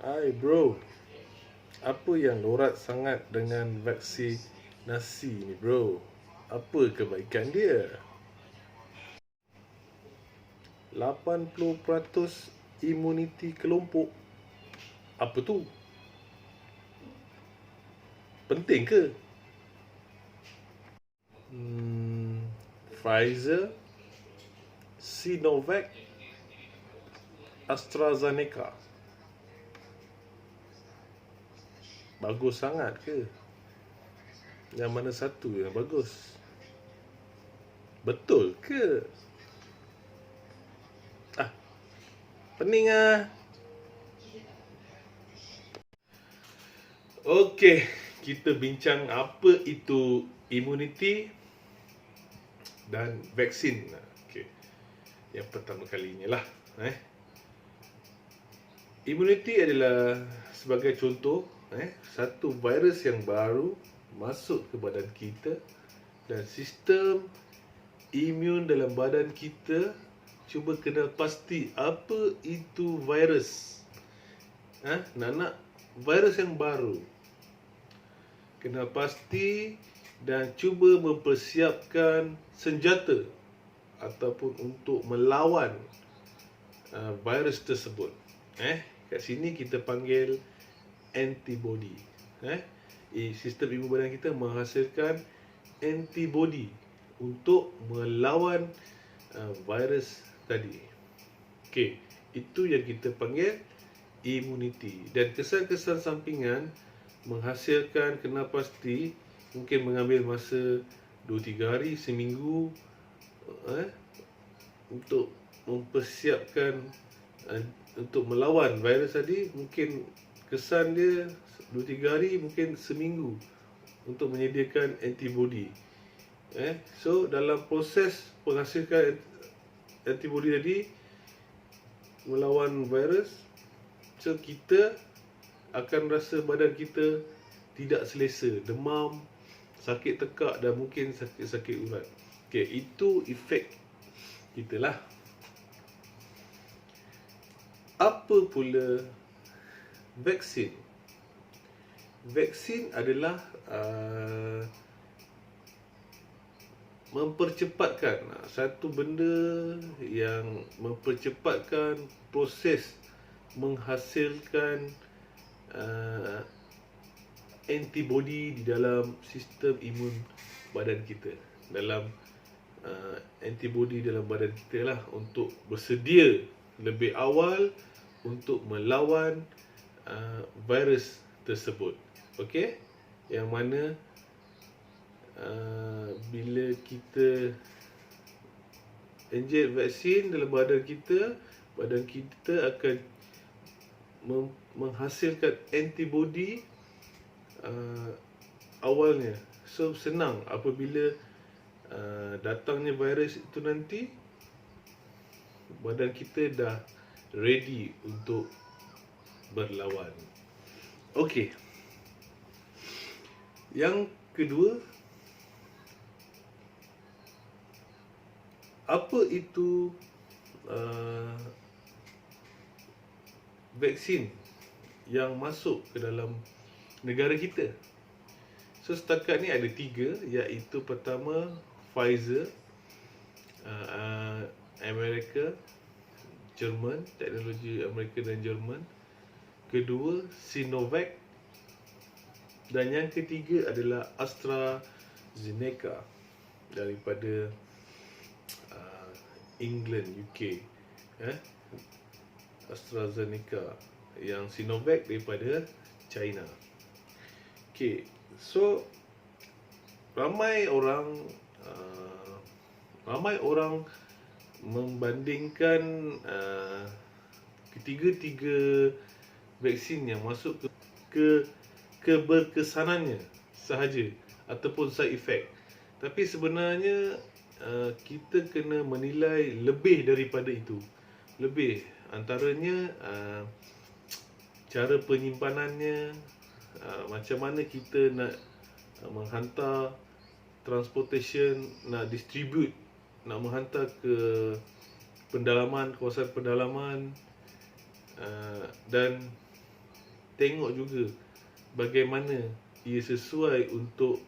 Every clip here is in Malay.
Hai bro, apa yang lorat sangat dengan vaksinasi ni bro? Apa kebaikan dia? 80% imuniti kelompok. Apa tu? Penting ke? Hmm, Pfizer, Sinovac, AstraZeneca. Bagus sangat ke? Yang mana satu yang bagus? Betul ke? Ah, pening ah. Okey, kita bincang apa itu imuniti dan vaksin. Okey. Yang pertama kalinya lah, Imuniti adalah sebagai contoh, satu virus yang baru masuk ke badan kita dan sistem imun dalam badan kita cuba kenal pasti apa itu virus. Nak virus yang baru. Kenal pasti dan cuba mempersiapkan senjata ataupun untuk melawan virus tersebut. Kat sini kita panggil antibody. Sistem imun badan kita menghasilkan antibody untuk melawan virus tadi. Okey, itu yang kita panggil imuniti. Dan kesan-kesan sampingan menghasilkan kenal pasti mungkin mengambil masa 2-3 hari, seminggu untuk mempersiapkan untuk melawan virus tadi. Mungkin kesan dia 2-3 hari, mungkin seminggu untuk menyediakan antibody. So dalam proses menghasilkan antibody tadi melawan virus, so kita akan rasa badan kita tidak selesa, demam, sakit tekak dan mungkin sakit-sakit urat. Okey, itu efek kita lah. Apa pula vaksin? Vaksin adalah mempercepatkan satu benda yang mempercepatkan proses menghasilkan antibody di dalam sistem imun badan kita, dalam antibody dalam badan kita lah, untuk bersedia lebih awal untuk melawan virus tersebut. Okey, yang mana bila kita inject vaksin dalam badan kita akan menghasilkan antibody awalnya. So senang apabila datangnya virus itu nanti, badan kita dah ready untuk berlawan. Okey. Yang kedua, apa itu vaksin yang masuk ke dalam negara kita? So setakat ni ada 3, iaitu pertama Pfizer, Amerika, Jerman, teknologi Amerika dan Jerman. Kedua Sinovac, dan yang ketiga adalah AstraZeneca daripada England, UK. AstraZeneca, yang Sinovac daripada China. Okay, so ramai orang membandingkan ketiga-tiga vaksin yang masuk ke keberkesanannya sahaja ataupun side effect. Tapi sebenarnya kita kena menilai lebih daripada itu. Lebih antaranya cara penyimpanannya, macam mana kita nak menghantar transportation, nak distribute, nak menghantar ke kawasan pendalaman, dan tengok juga bagaimana ia sesuai untuk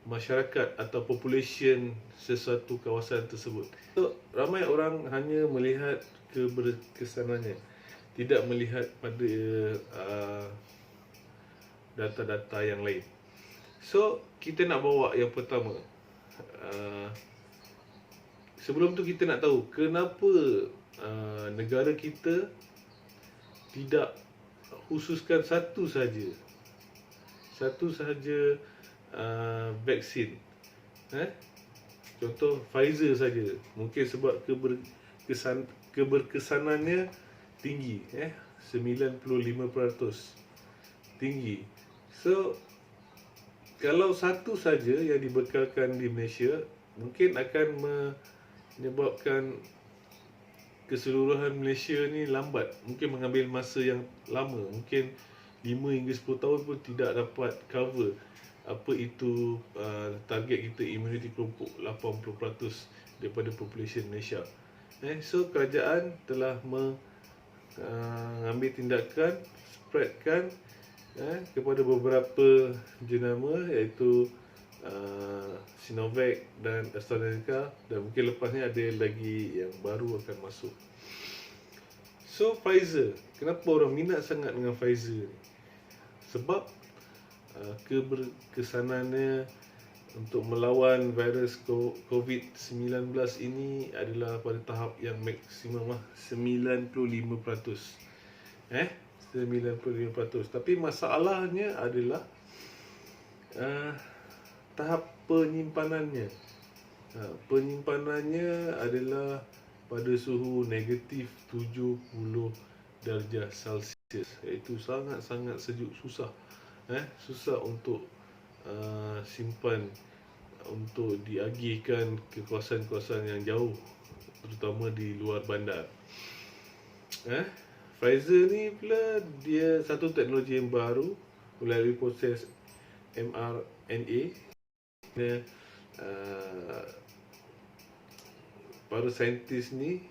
masyarakat atau population sesuatu kawasan tersebut. So, ramai orang hanya melihat keberkesanannya, tidak melihat pada data-data yang lain. So, kita nak bawa yang pertama. Sebelum tu kita nak tahu kenapa negara kita tidak khususkan satu saja vaksin. Contoh Pfizer saja. Mungkin sebab keberkesanannya tinggi, 95% tinggi. So kalau satu saja yang dibekalkan di Malaysia, mungkin akan menyebabkan keseluruhan Malaysia ni lambat. Mungkin mengambil masa yang lama. Mungkin 5 hingga 10 tahun pun tidak dapat cover apa itu target kita immunity kelompok 80% daripada population Malaysia. So kerajaan telah mengambil tindakan spreadkan kepada beberapa jenama iaitu Sinovac dan AstraZeneca, dan mungkin lepas ni ada lagi yang baru akan masuk. So Pfizer, kenapa orang minat sangat dengan Pfizer ni? Sebab keberkesanannya untuk melawan virus COVID-19 ini adalah pada tahap yang maksimum 95%. 95%. Tapi masalahnya adalah tahap penyimpanannya. Penyimpanannya adalah pada suhu negatif 70 darjah Celsius. Iaitu sangat-sangat sejuk, susah. Susah untuk simpan, untuk diagihkan ke kawasan-kawasan yang jauh, terutama di luar bandar. Pfizer ni pula dia satu teknologi yang baru melalui proses mRNA. Para saintis ni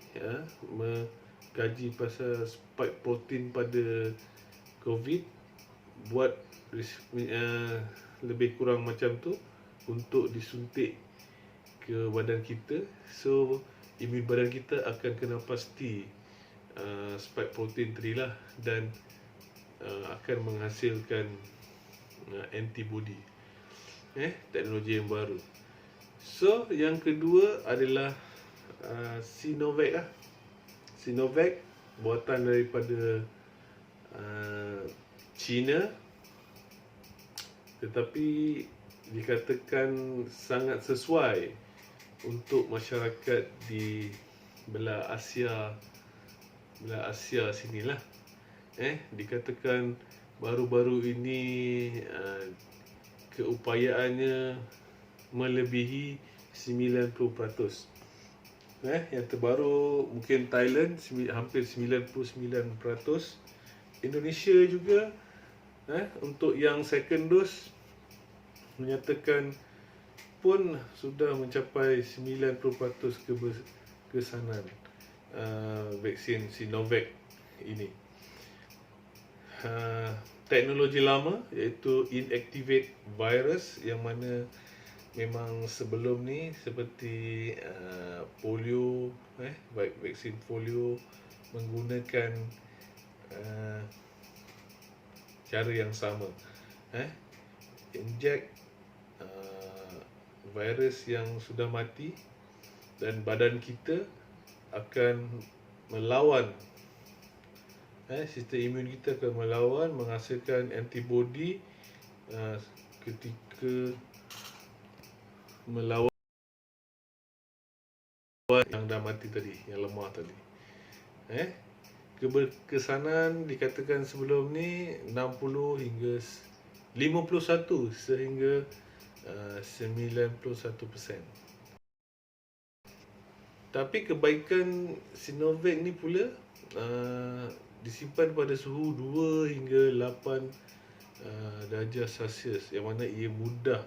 mengkaji pasal spike protein pada COVID, buat lebih kurang macam tu untuk disuntik ke badan kita. So imun badan kita akan kena pasti spike protein tadi lah, dan akan menghasilkan antibody. Teknologi yang baru. So yang kedua adalah Sinovac. Sinovac buatan daripada China, tetapi dikatakan sangat sesuai untuk masyarakat di belah Asia sinilah. Dikatakan baru-baru ini keupayaannya melebihi 90%. Yang terbaru mungkin Thailand hampir 99%. Indonesia juga untuk yang second dose menyatakan pun sudah mencapai 90% keberkesanan vaksin Sinovac ini. Teknologi lama iaitu inactivate virus, yang mana memang sebelum ni seperti polio, vaksin polio menggunakan cara yang sama, inject virus yang sudah mati, dan badan kita akan melawan, sistem imun kita akan melawan, menghasilkan antibody ketika melawan yang dah mati tadi, yang lemah tadi. Keberkesanan dikatakan sebelum ni 60 hingga 51 sehingga 91%. Tapi kebaikan Sinovac ni pula disimpan pada suhu 2 hingga 8 darjah Celsius, yang mana ia mudah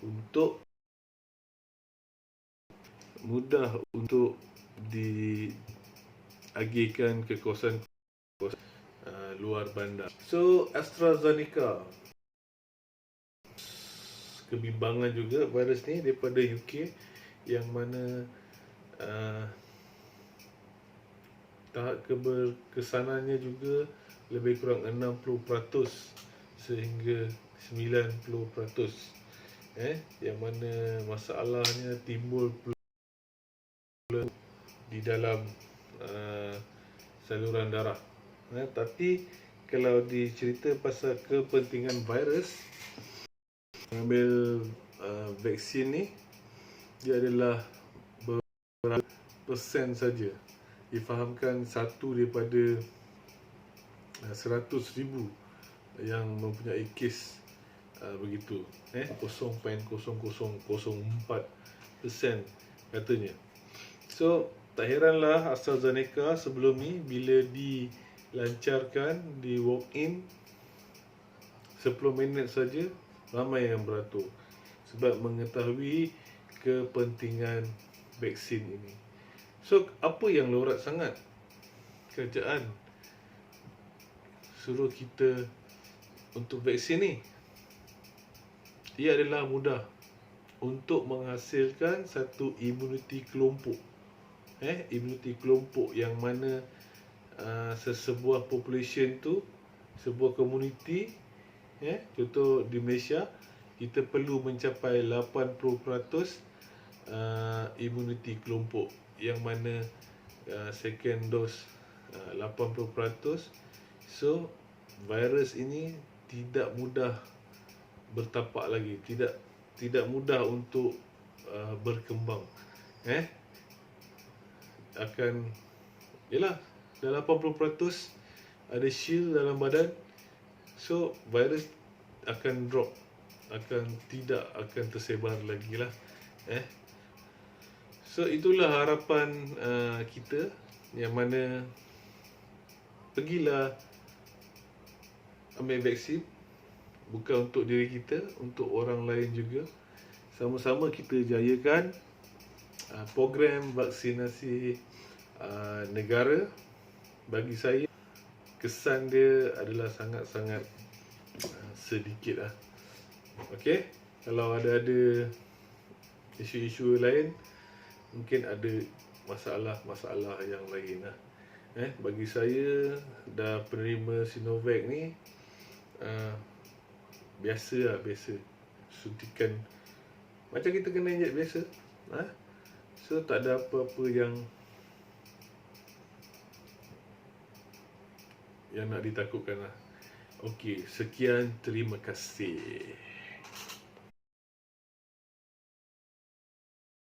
untuk diagihkan ke kawasan luar bandar. So AstraZeneca, kebimbangan juga virus ni daripada UK, yang mana tahap keberkesanannya juga lebih kurang 60% sehingga 90%. Yang mana masalahnya timbul di dalam saluran darah. Tapi kalau dicerita pasal kepentingan virus, mengambil vaksin ni, dia adalah berapa persen saja. Difahamkan satu daripada 100,000 yang mempunyai kes begitu, 0.0004% katanya. So tak heranlah AstraZeneca sebelum ni bila dilancarkan di walk-in 10 minit saja ramai yang beratur sebab mengetahui kepentingan vaksin ini. So apa yang lorat sangat kerajaan suruh kita untuk vaksin ni? Ia adalah mudah untuk menghasilkan satu imuniti kelompok. Imuniti kelompok yang mana sesebuah population tu, sebuah komuniti, contoh di Malaysia, kita perlu mencapai 80% imuniti kelompok, yang mana second dose 80%. So virus ini tidak mudah bertapak lagi, tidak mudah untuk berkembang. Akan yalah, dalam 80% ada shield dalam badan, so virus akan drop, tidak akan tersebar lagi lah. So itulah harapan kita, yang mana pergilah ambil vaksin, bukan untuk diri kita, untuk orang lain juga. Sama-sama kita jayakan program vaksinasi negara. Bagi saya, kesan dia adalah sangat-sangat sedikit lah. Okey, kalau ada isu-isu lain, mungkin ada masalah-masalah yang lain lah. Bagi saya, dah penerima Sinovac ni, biasa suntikan macam kita kena injek biasa. So tak ada apa-apa yang nak ditakutkan lah. Okey, sekian, terima kasih.